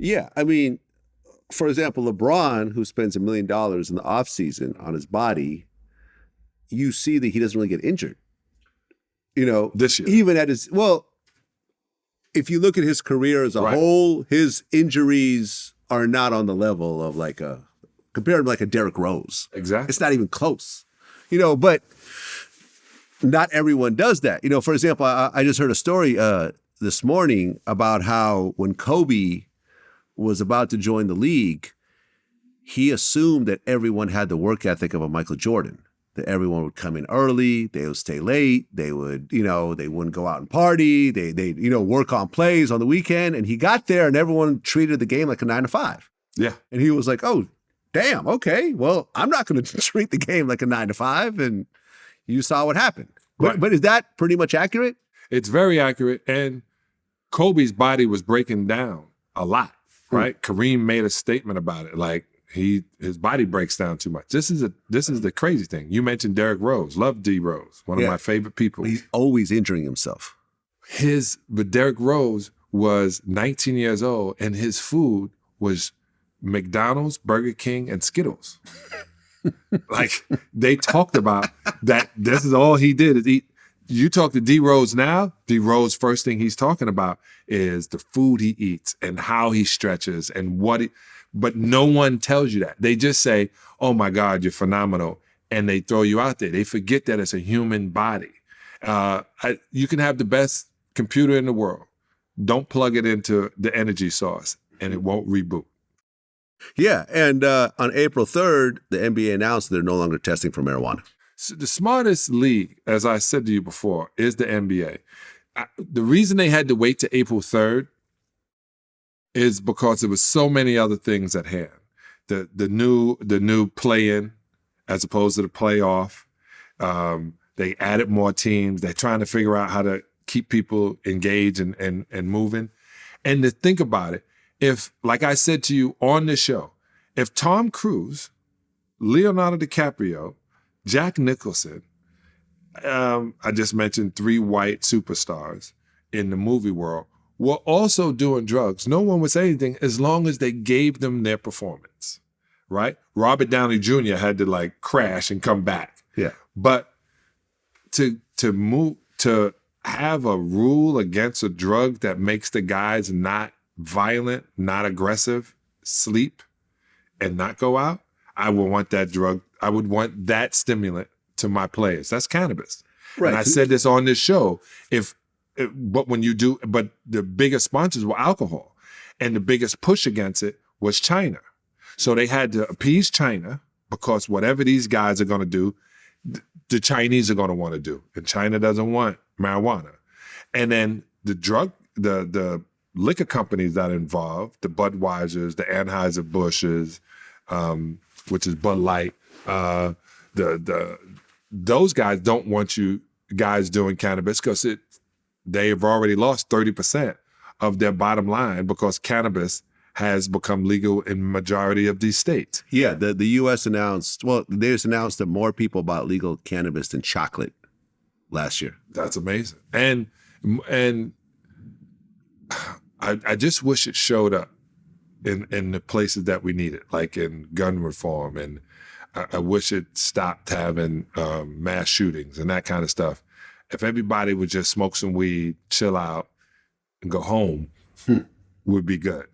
Yeah, I mean, for example, LeBron, who spends $1 million in the offseason on his body, you see that he doesn't really get injured. This year. Even at his, well, if you look at his career as a whole, his injuries are not on the level of compared to like a Derrick Rose. Exactly. It's not even close. But not everyone does that. For example, I just heard a story this morning about how when Kobe was about to join the league, he assumed that everyone had the work ethic of a Michael Jordan, that everyone would come in early, they would stay late, they would, they wouldn't go out and party, they'd work on plays on the weekend. And he got there and everyone treated the game like a 9 to 5. Yeah. And he was like, oh, damn, okay, well, I'm not going to treat the game like a 9 to 5. And you saw what happened. Right. But is that pretty much accurate? It's very accurate. And Kobe's body was breaking down a lot, right? Kareem made a statement about it. Like his body breaks down too much. This is the crazy thing. You mentioned Derrick Rose. Love D Rose, one of my favorite people. He's always injuring himself. But Derrick Rose was 19 years old and his food was McDonald's, Burger King, and Skittles. Like they talked about that. This is all he did is eat. You talk to D Rose now, D Rose, first thing he's talking about is the food he eats and how he stretches and but no one tells you that. They just say, oh my God, you're phenomenal. And they throw you out there. They forget that it's a human body. You can have the best computer in the world. Don't plug it into the energy source and it won't reboot. Yeah, and on April 3rd, the NBA announced they're no longer testing for marijuana. So the smartest league, as I said to you before, is the NBA. The reason they had to wait to April 3rd is because there was so many other things at hand. The new play-in as opposed to the playoff. They added more teams. They're trying to figure out how to keep people engaged and moving. And to think about it, if, like I said to you on this show, if Tom Cruise, Leonardo DiCaprio, Jack Nicholson, I just mentioned 3 white superstars in the movie world, were also doing drugs, no one would say anything as long as they gave them their performance, right? Robert Downey Jr. had to crash and come back. Yeah. But to have a rule against a drug that makes the guys not violent, not aggressive, sleep, and not go out, I would want that drug. I would want that stimulant to my players. That's cannabis. Right. And I said this on this show. But the biggest sponsors were alcohol, and the biggest push against it was China. So they had to appease China because whatever these guys are going to do, the Chinese are going to want to do, and China doesn't want marijuana. And then the liquor companies that are involved, the Budweisers, the Anheuser-Busch's, which is Bud Light, those guys don't want you guys doing cannabis because they have already lost 30% of their bottom line because cannabis has become legal in majority of these states. Yeah, the U.S. they just announced that more people bought legal cannabis than chocolate last year. That's amazing. And I just wish it showed up in the places that we need it, like in gun reform. And I wish it stopped having mass shootings and that kind of stuff. If everybody would just smoke some weed, chill out, and go home, would be good.